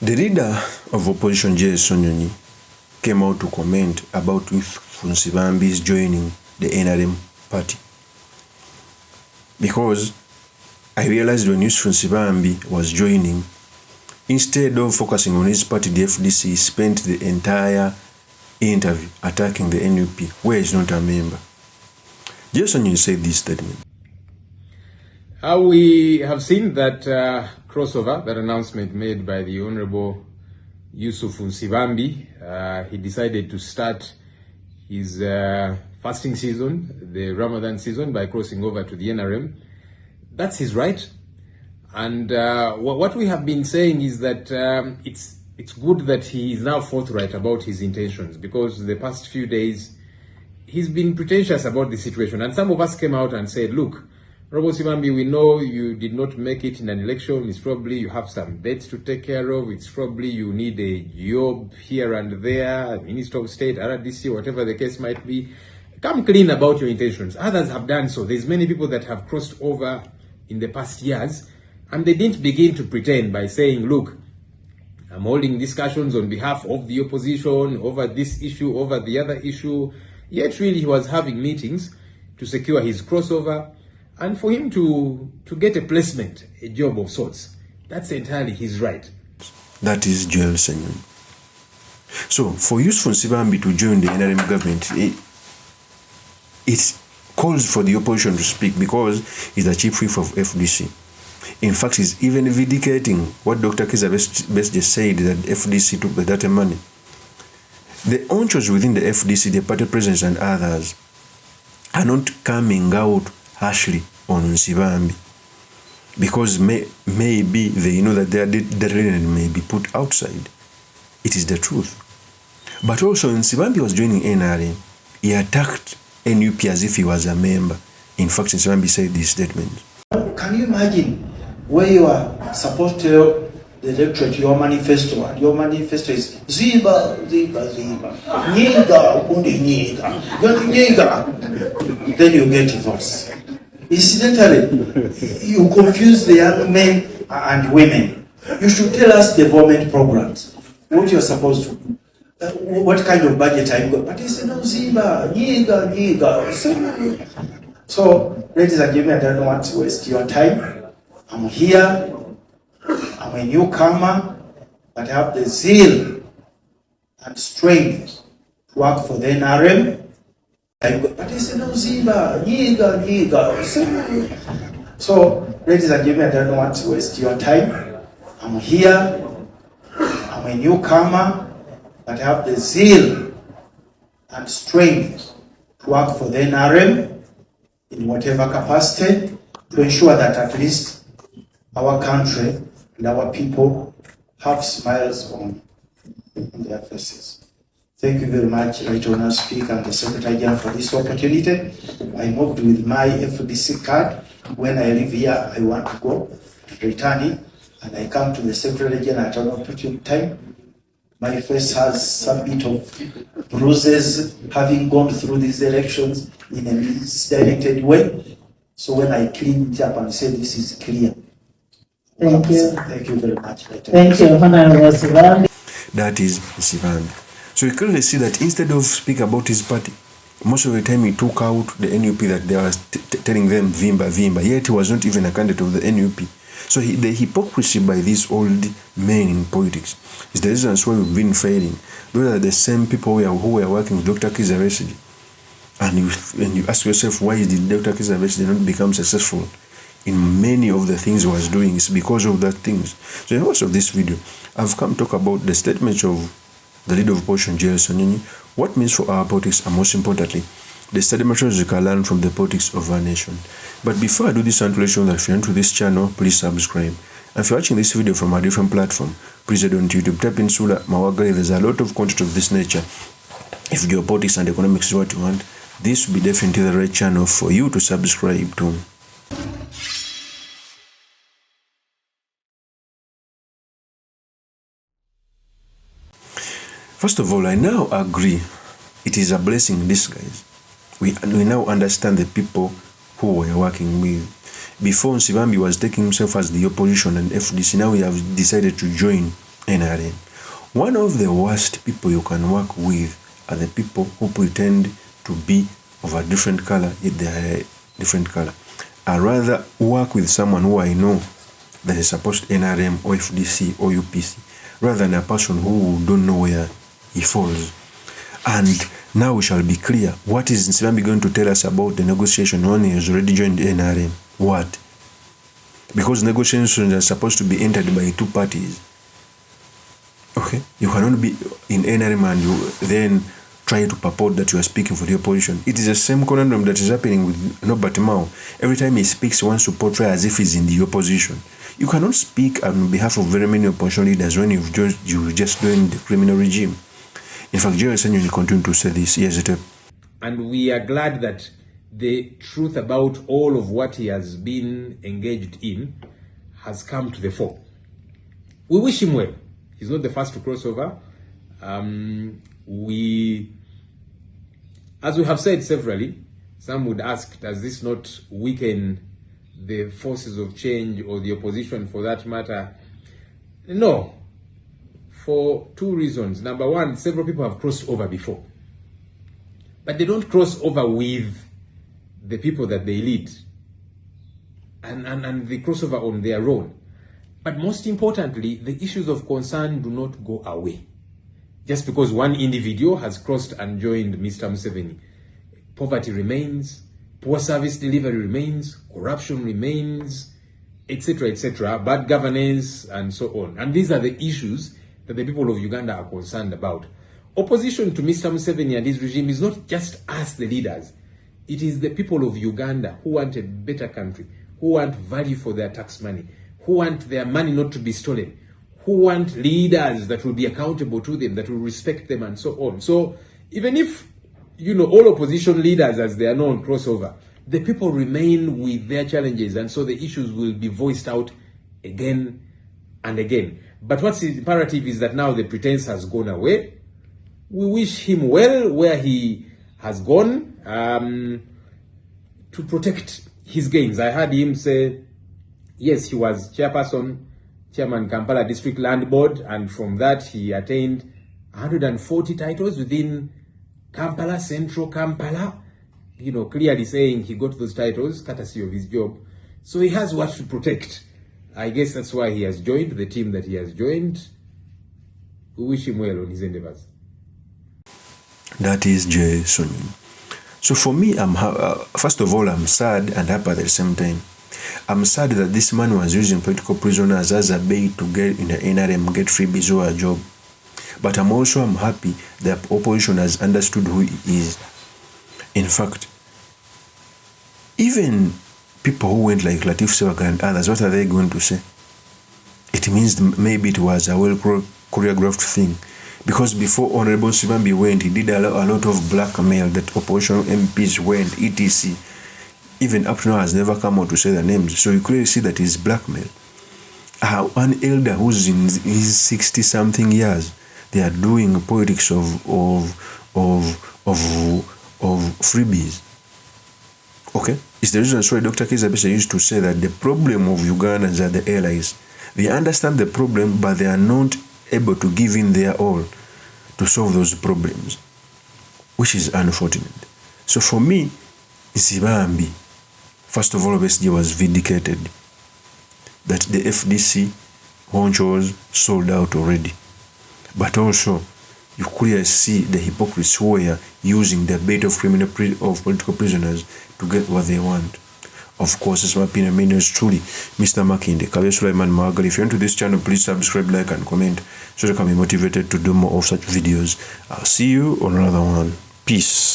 The leader of opposition, Ssenyonyi, came out to comment about Nsibambi's joining the NRM party. Because I realized when Nsibambi was joining, instead of focusing on his party, the FDC, he spent the entire interview attacking the NUP, where he's not a member. Ssenyonyi said this statement. We have seen that crossover, that announcement made by the Honorable YUSUF Nsibambi. He decided to start his fasting season, the Ramadan season, by crossing over to the NRM. That's his right. And what we have been saying is that it's good that he is now forthright about his intentions, because the past few days he's been pretentious about the situation. And some of us came out and said, look, Honorable Nsibambi, we know you did not make it in an election. It's probably you have some debts to take care of. It's probably you need a job here and there, Minister of State, RDC, whatever the case might be. Come clean about your intentions. Others have done so. There's many people that have crossed over in the past years, and they didn't begin to pretend by saying, look, I'm holding discussions on behalf of the opposition over this issue, over the other issue. Yet really he was having meetings to secure his crossover and for him to get a placement, a job of sorts. That's entirely his right. That is Ssenyonyi. So for YUSUF Nsibambi to join the NRM government, it calls for the opposition to speak, because he's the chief whip of FDC. In fact, he's even vindicating what Dr. Kizza Besigye said, that FDC took the data money. The onchos within the FDC, the party presidents and others, are not coming out harshly on Nsibambi, because maybe they know that their deadline may be put outside. It is the truth. But also, when Nsibambi was joining NRM, he attacked NUP as if he was a member. In fact, Nsibambi said this statement. Can you imagine where you are supposed to tell the electorate your manifesto, and your manifesto is Ziba, Ziba, Ziba, Nyega, Undi Nyega, Nyega. Then you get divorced. Incidentally, you confuse the young men and women. You should tell us development programs, what you're supposed to do. What kind of budget are you got? But he said, no, Ziba, Nyega, Nyega. So, ladies and gentlemen, I don't want to waste your time. I'm here. I'm a newcomer, but I have the zeal and strength to work for the NRM. But he said, no, Ziba, Nyega, Nyega. So, ladies and gentlemen, I don't want to waste your time. I'm here. I'm a newcomer, but I have the zeal and strength to work for the NRM in whatever capacity, to ensure that at least our country and our people have smiles on their faces. Thank you very much, Right Honourable Speaker and the Secretary General, for this opportunity. I moved with my FDC card. When I leave here, I want to go and return it, and I come to the Secretary General at an opportune time. My face has some bit of bruises, having gone through these elections in a misdirected way. So when I clean it up and say this is clear. Thank you. Thank you very much. Thank you, Honorable Nsibambi. That is Nsibambi. So you clearly see that instead of speaking about his party, most of the time he took out the NUP, that they were telling them Vimba, Vimba, yet he was not even a candidate of the NUP. So the hypocrisy by these old men in politics is the reasons why we've been failing. Those are the same people who were working with Dr. Kizza Besigye. And you ask yourself, why did Dr. Kizza Besigye not become successful in many of the things he was doing? It's because of that things. So in the course of this video, I've come to talk about the statements of the leader of opposition, Ssenyonyi, what it means for our politics, and most importantly, the study materials you can learn from the politics of our nation. But before I do this, I want to let you know that if you're new to this channel, please subscribe. And if you're watching this video from a different platform, please head on to YouTube, type in Sula Mawagari. There's a lot of content of this nature. If geopolitics and economics is what you want, this will be definitely the right channel for you to subscribe to. First of all, I now agree it is a blessing in disguise. We now understand the people who we are working with. Before, Nsibambi was taking himself as the opposition and FDC. Now we have decided to join NRM. One of the worst people you can work with are the people who pretend to be of a different color, yet they are a different color. I rather work with someone who I know that is supposed to NRM or FDC or UPC, rather than a person who don't know where he falls. And now we shall be clear. What is Nsibambi going to tell us about the negotiation when he has already joined NRM? What? Because negotiations are supposed to be entered by two parties. Okay? You cannot be in NRM and you then try to purport that you are speaking for the opposition. It is the same conundrum that is happening with Norbert Mao. Every time he speaks, he wants to portray as if he's in the opposition. You cannot speak on behalf of very many opposition leaders when you've just joined the criminal regime. In fact, Ssenyonyi will continue to say this. Yes, it is. And we are glad that the truth about all of what he has been engaged in has come to the fore. We wish him well. He's not the first to cross over. As we have said severally, some would ask, does this not weaken the forces of change or the opposition for that matter? No, for two reasons. Number one, several people have crossed over before, but they don't cross over with the people that they lead, and they cross over on their own. But most importantly, the issues of concern do not go away. Just because one individual has crossed and joined Mr. Museveni, poverty remains, poor service delivery remains, corruption remains, etc., bad governance, and so on. And these are the issues that the people of Uganda are concerned about. Opposition to Mr. Museveni and his regime is not just us, the leaders. It is the people of Uganda who want a better country, who want value for their tax money, who want their money not to be stolen, who want leaders that will be accountable to them, that will respect them, and so on. So even if, all opposition leaders, as they are known, cross over, the people remain with their challenges, and so the issues will be voiced out again and again. But what's imperative is that now the pretense has gone away. We wish him well where he has gone, to protect his gains. I heard him say, yes, he was chairman Kampala District Land Board, and from that he attained 140 titles within Kampala, Central Kampala, clearly saying he got those titles courtesy of his job. So he has what to protect. I guess that's why he has joined the team that he has joined. We wish him well on his endeavors. That is Ssenyonyi. So for me, first of all, I'm sad and happy at the same time. I'm sad that this man was using political prisoners as a bait to get in the NRM, get freebies or a job. But I'm happy that opposition has understood who he is. In fact, even people who went like Latif Sewaka and others, what are they going to say? It means maybe it was a well choreographed thing. Because before Honorable Nsibambi went, he did a lot of blackmail that opposition MPs went, etc. Even up to now has never come out to say their names. So you clearly see that he's blackmail. One elder who's in his 60-something years, they are doing politics of freebies. Okay? It's the reason why Dr. Kizabisa used to say that the problem of Ugandans are the allies. They understand the problem, but they are not able to give in their all to solve those problems, which is unfortunate. So for me, Nsibambi, first of all, obviously was vindicated that the FDC honchos sold out already. But also, you clearly see the hypocrites who are using the bait of political prisoners to get what they want. Of course, it's my opinion. My name is truly Mr. Makinde, Kabir Sulaiman Mahagali. If you're into this channel, please subscribe, like, and comment so that I can be motivated to do more of such videos. I'll see you on another one. Peace.